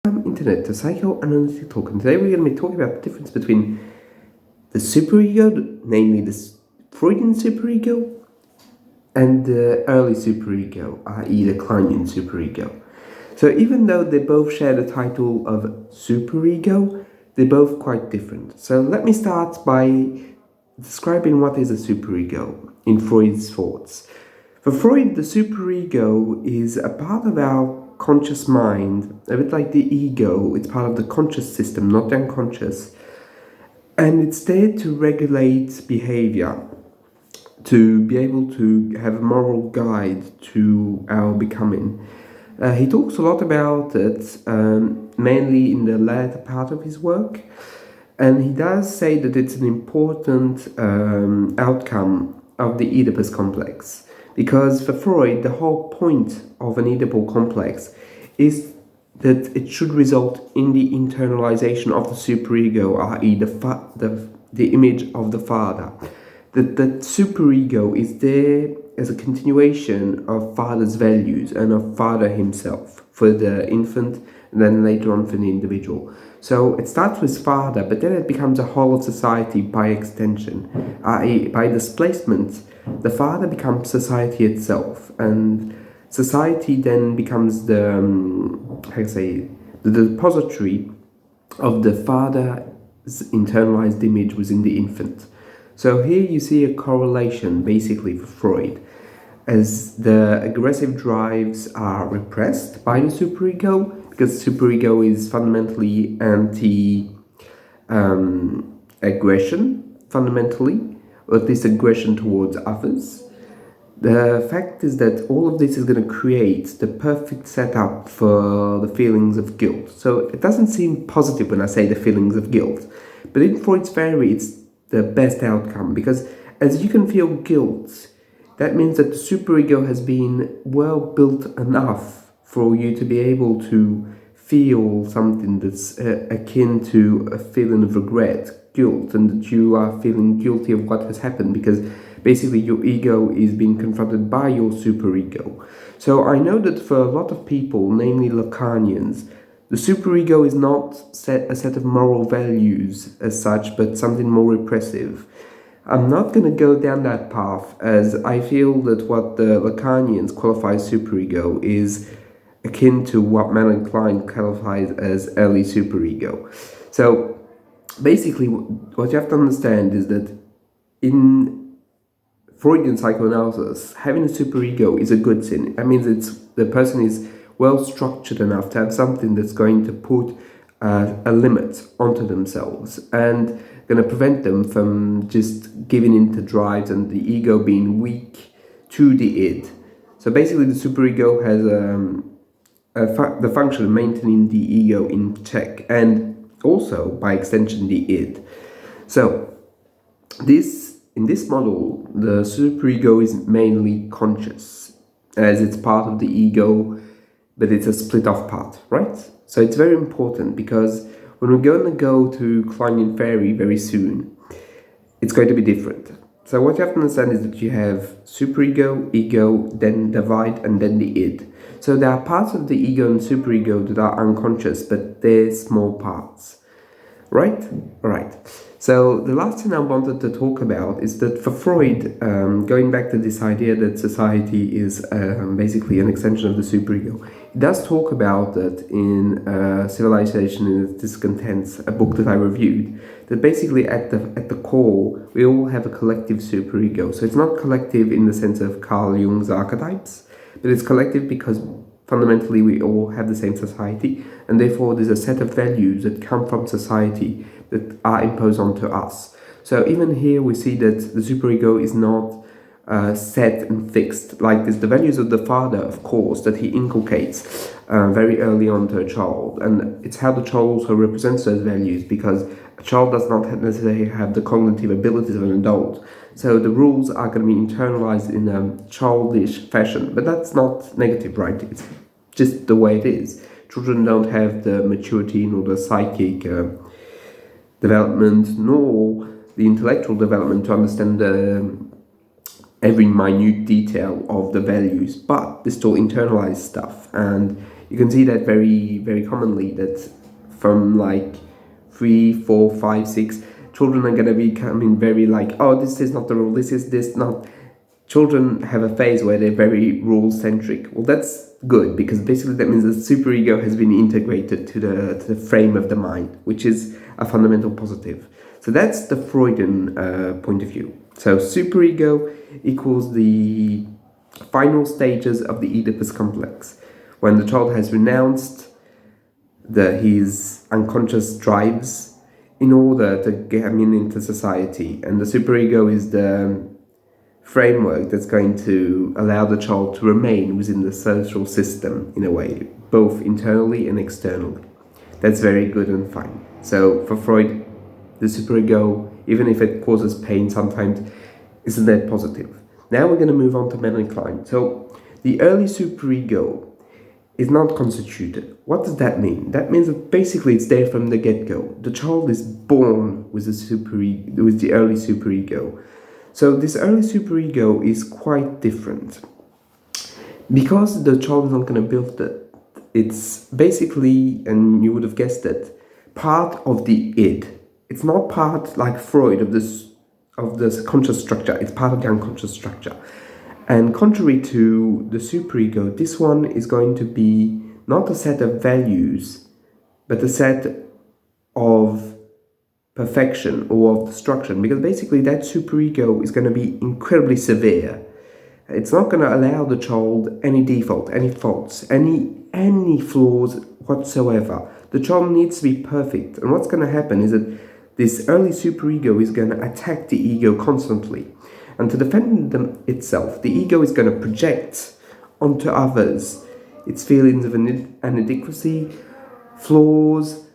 Internet, the psychoanalytic talk, and today we're going to be talking about the difference between the superego, namely the Freudian superego, and the early superego, i.e. the Kleinian superego. So even though they both share the title of superego, they're both quite different. So let me start by describing what is a superego in Freud's thoughts. For Freud, the superego is a part of our conscious mind, a bit like the ego. It's part of the conscious system, not the unconscious. And it's there to regulate behavior, to be able to have a moral guide to our becoming. He talks a lot about it, mainly in the latter part of his work. And he does say that it's an important outcome of the Oedipus complex. Because for Freud, the whole point of an Oedipal complex is that it should result in the internalization of the superego, i.e. the image of the father. That superego is there as a continuation of father's values and of father himself for the infant and then later on for the individual. So it starts with father, but then it becomes a whole of society by extension, i.e. by displacement. The father becomes society itself, and society then becomes the depository of the father's internalized image within the infant. So here you see a correlation basically for Freud, as the aggressive drives are repressed by the superego, because superego is fundamentally anti-aggression, fundamentally, or at least aggression towards others. The fact is that all of this is going to create the perfect setup for the feelings of guilt. So it doesn't seem positive when I say the feelings of guilt, but in Freud's theory it's the best outcome, because as you can feel guilt, that means that the superego has been well built enough for you to be able to feel something that's akin to a feeling of regret, guilt, and that you are feeling guilty of what has happened, because basically your ego is being confronted by your superego. So I know that for a lot of people, namely Lacanians, the superego is not a set of moral values as such, but something more repressive. I'm not going to go down that path, as I feel that what the Lacanians qualify as superego is akin to what Mann Klein qualifies as early superego. So basically what you have to understand is that in Freudian psychoanalysis, having a superego is a good thing. That means the person is well structured enough to have something that's going to put a limit onto themselves and going to prevent them from just giving in to drives and the ego being weak to the id. So basically the superego has the function of maintaining the ego in check, and also by extension the id. So in this model, the superego is mainly conscious, as it's part of the ego, but it's a split off part, right? So it's very important, because when we're going to go to Kleinian theory very soon, it's going to be different. So what you have to understand is that you have superego, ego, then divide, and then the id. So there are parts of the ego and superego that are unconscious, but they're small parts. Right? Right. So the last thing I wanted to talk about is that for Freud, going back to this idea that society is basically an extension of the superego, he does talk about that in Civilization and its Discontents, a book that I reviewed, that basically at the core, we all have a collective superego. So it's not collective in the sense of Carl Jung's archetypes, but it's collective because fundamentally we all have the same society, and therefore there's a set of values that come from society that are imposed onto us. So even here we see that the superego is not set and fixed. Like there's the values of the father, of course, that he inculcates very early on to a child, and it's how the child also represents those values, because a child does not necessarily have the cognitive abilities of an adult. So the rules are going to be internalized in a childish fashion, but that's not negative, right? It's just the way it is. Children don't have the maturity nor the psychic development nor the intellectual development to understand every minute detail of the values, but they still internalize stuff, and You can see that very, very commonly, that from like 3, 4, 5, 6, children are going to be becoming very like, oh, this is not the rule, this not. Children have a phase where they're very rule-centric. Well, that's good, because basically that means the superego has been integrated to the frame of the mind, which is a fundamental positive. So that's the Freudian point of view. So superego equals the final stages of the Oedipus complex, when the child has renounced his unconscious drives in order to get into society, and the superego is the framework that's going to allow the child to remain within the social system in a way, both internally and externally. That's very good and fine. So for Freud, the superego, even if it causes pain sometimes, isn't that positive. Now we're going to move on to Melanie Klein. So the early superego is not constituted. What does that mean? That means that basically it's there from the get-go. The child is born with the early superego. So this early superego is quite different, because the child is not going to build it. It's basically, and you would have guessed it, part of the id. It's not part, like Freud, of this conscious structure. It's part of the unconscious structure. And contrary to the superego, this one is going to be not a set of values, but a set of perfection or of destruction, because basically that superego is going to be incredibly severe. It's not going to allow the child any default, any faults, any flaws whatsoever. The child needs to be perfect. And what's going to happen is that this early superego is going to attack the ego constantly. And to defend itself, the ego is going to project onto others its feelings of inadequacy, flaws,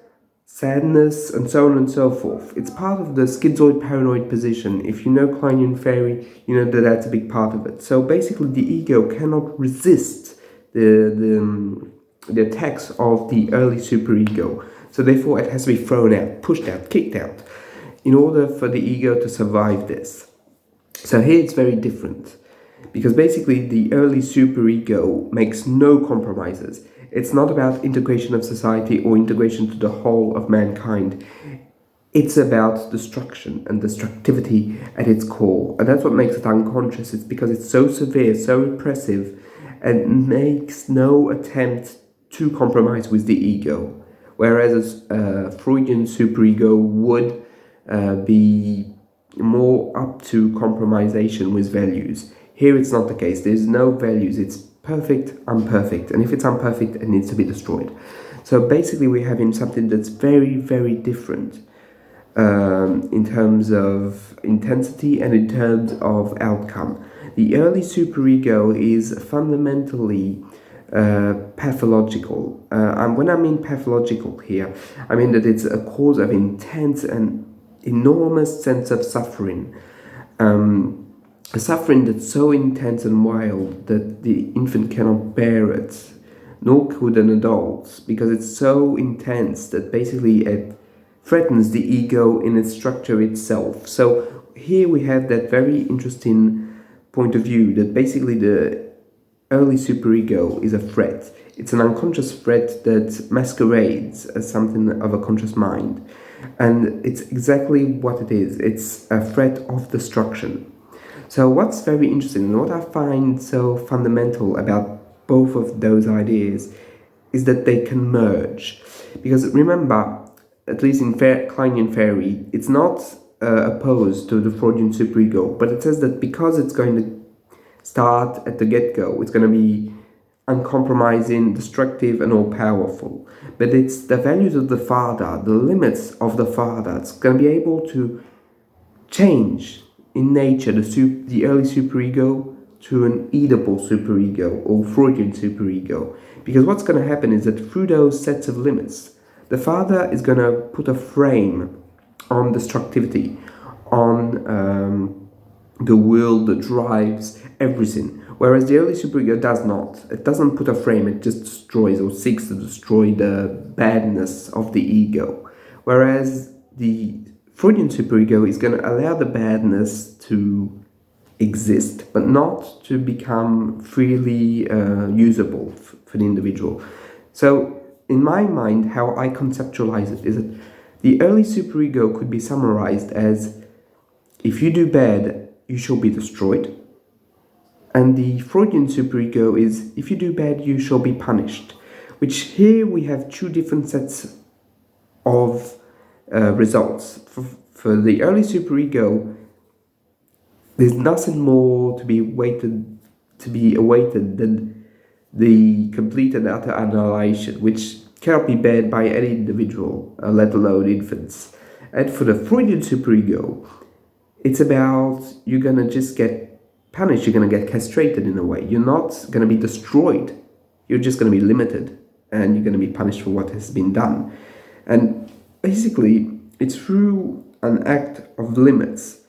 sadness, and so on and so forth. It's part of the schizoid paranoid position. If you know Kleinian theory, you know that that's a big part of it. So basically the ego cannot resist the attacks of the early superego. So therefore it has to be thrown out, pushed out, kicked out, in order for the ego to survive this. So here it's very different, because basically the early superego makes no compromises. It's not about integration of society or integration to the whole of mankind. It's about destruction and destructivity at its core. And that's what makes it unconscious. It's because it's so severe, so repressive, and makes no attempt to compromise with the ego. Whereas a Freudian superego would be more up to compromisation with values. Here it's not the case. There's no values. It's perfect, imperfect. And if it's imperfect, it needs to be destroyed. So basically we're having something that's very, very different in terms of intensity and in terms of outcome. The early superego is fundamentally pathological. And when I mean pathological here, I mean that it's a cause of intense and enormous sense of suffering. A suffering that's so intense and wild that the infant cannot bear it, nor could an adult, because it's so intense that basically it threatens the ego in its structure itself. So here we have that very interesting point of view, that basically the early superego is a threat. It's an unconscious threat that masquerades as something of a conscious mind. And it's exactly what it is. It's a threat of destruction. So what's very interesting, and what I find so fundamental about both of those ideas, is that they can merge. Because remember, at least in Kleinian theory, it's not opposed to the Freudian superego, but it says that because it's going to start at the get-go, it's going to be uncompromising, destructive, and all-powerful. But it's the values of the father, the limits of the father, it's going to be able to change in nature the early superego to an Oedipal superego or Freudian superego. Because what's going to happen is that through those sets of limits, the father is going to put a frame on destructivity, on the will that drives everything. Whereas the early superego does not. It doesn't put a frame, it just destroys or seeks to destroy the badness of the ego. Whereas the Freudian superego is going to allow the badness to exist, but not to become freely usable for the individual. So, in my mind, how I conceptualize it is that the early superego could be summarized as if you do bad, you shall be destroyed. And the Freudian superego is if you do bad, you shall be punished. Which here we have two different sets of results. For the early superego, there's nothing more to be awaited than the complete and utter annihilation, which cannot be bared by any individual, let alone infants. And for the Freudian superego, it's about you're gonna just get punished, you're gonna get castrated in a way. You're not gonna be destroyed, you're just gonna be limited, and you're gonna be punished for what has been done. And basically, it's through an act of limits,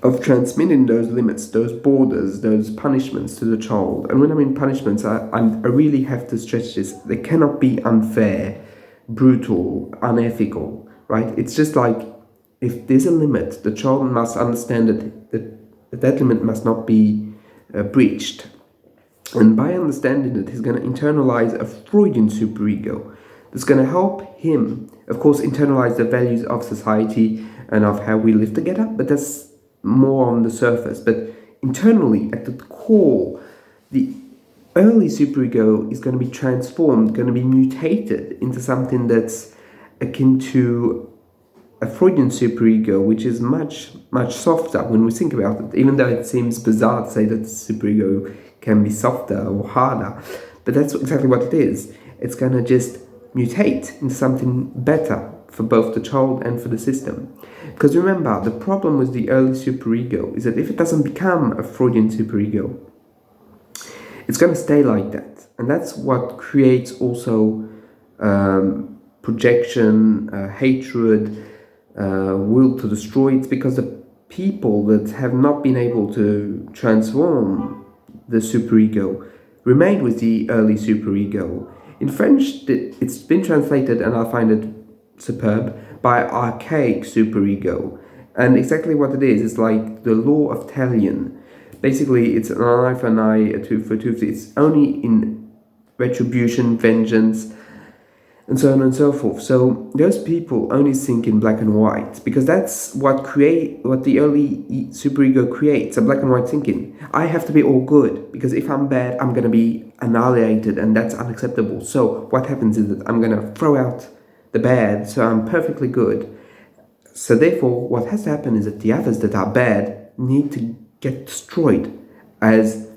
of transmitting those limits, those borders, those punishments to the child. And when I mean punishments, I really have to stretch this. They cannot be unfair, brutal, unethical, right? It's just like, if there's a limit, the child must understand that limit must not be breached. And by understanding it, he's going to internalize a Freudian superego that's going to help him, of course, internalize the values of society and of how we live together, but that's more on the surface. But internally, at the core, the early superego is going to be transformed, going to be mutated into something that's akin to a Freudian superego, which is much, much softer when we think about it, even though it seems bizarre to say that the superego can be softer or harder. But that's exactly what it is. It's going to just mutate into something better for both the child and for the system. Because remember, the problem with the early superego is that if it doesn't become a Freudian superego, it's going to stay like that. And that's what creates also projection, hatred, will to destroy. It's because the people that have not been able to transform the superego remain with the early superego. In French, it's been translated, and I find it superb, by archaic superego. And exactly what it is like the law of Talion. Basically, it's an eye for an eye, a tooth for a tooth. It's only in retribution, vengeance, and so on and so forth. So those people only think in black and white, because that's what the early superego creates, a black and white thinking. I have to be all good, because if I'm bad, I'm going to be annihilated, and that's unacceptable. So what happens is that I'm going to throw out the bad, so I'm perfectly good. So therefore, what has to happen is that the others that are bad need to get destroyed, as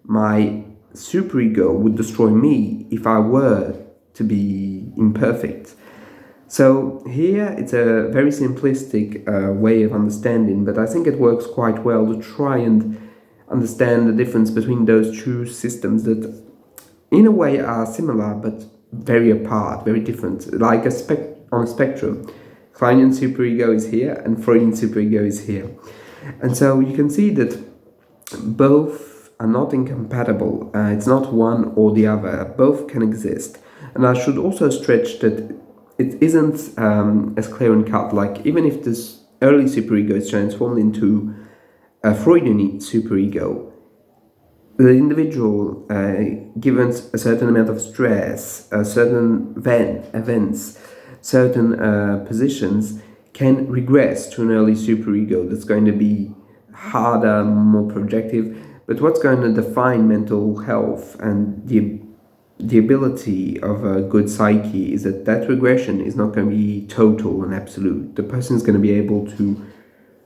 my superego would destroy me if I were to be imperfect. So here it's a very simplistic way of understanding, but I think it works quite well to try and understand the difference between those two systems that in a way are similar but very apart, very different, like on a spectrum. Kleinian superego is here and Freudian superego is here. And so you can see that both are not incompatible. It's not one or the other. Both can exist. And I should also stretch that it isn't as clear and cut. Like, even if this early superego is transformed into a Freudian superego, the individual, given a certain amount of stress, certain events, certain positions, can regress to an early superego that's going to be harder, more projective. But what's going to define mental health and the ability of a good psyche is that regression is not going to be total and absolute. The person is going to be able to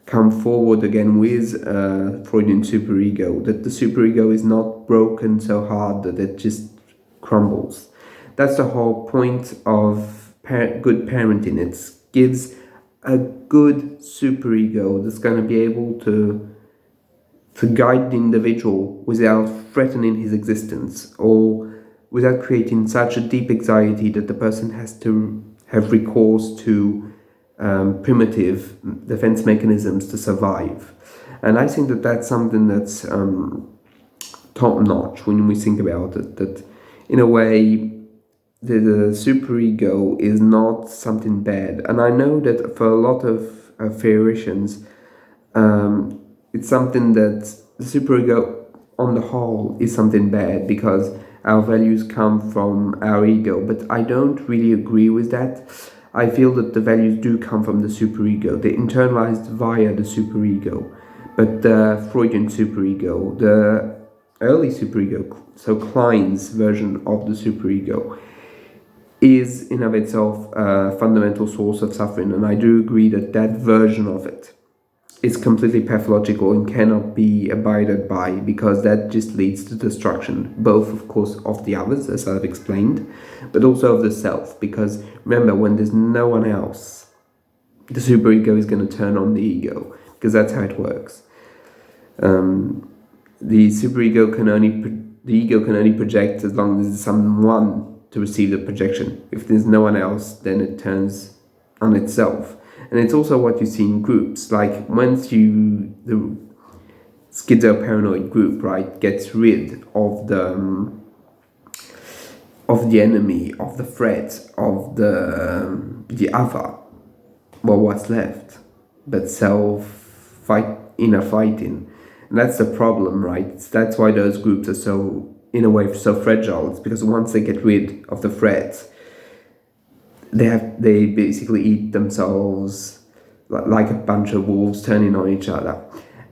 come forward again with a Freudian superego, that the superego is not broken so hard that it just crumbles. That's the whole point of good parenting. It gives a good superego that's going to be able to guide the individual without threatening his existence, or without creating such a deep anxiety that the person has to have recourse to primitive defense mechanisms to survive. And I think that that's something that's top-notch when we think about it, that in a way the superego is not something bad. And I know that for a lot of theoricians, it's something that the superego on the whole is something bad, because our values come from our ego, but I don't really agree with that. I feel that the values do come from the superego. They're internalized via the superego. But the Freudian superego, the early superego, so Klein's version of the superego, is in of itself a fundamental source of suffering. And I do agree that that version of it is completely pathological and cannot be abided by, because that just leads to destruction, both of course of the others, as I've explained, but also of the self. Because remember, when there's no one else, the superego is going to turn on the ego, because that's how it works. The superego can only the ego can only project as long as there's someone to receive the projection. If there's no one else, then it turns on itself. And it's also what you see in groups. Like once the schizoparanoid group, right, gets rid of the enemy, of the threat, of the other, well, what's left? But inner fighting. And that's the problem, right? That's why those groups are so, in a way, so fragile. It's because once they get rid of the threat, they basically eat themselves like a bunch of wolves turning on each other.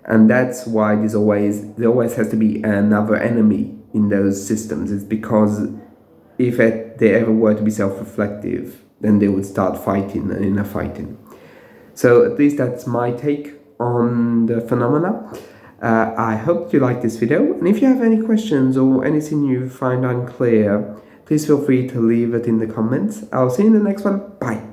And that's why there always has to be another enemy in those systems. It's because if they ever were to be self-reflective, then they would start fighting and inner fighting. So at least that's my take on the phenomena. I hope you like this video, and if you have any questions or anything you find unclear, please feel free to leave it in the comments. I'll see you in the next one. Bye.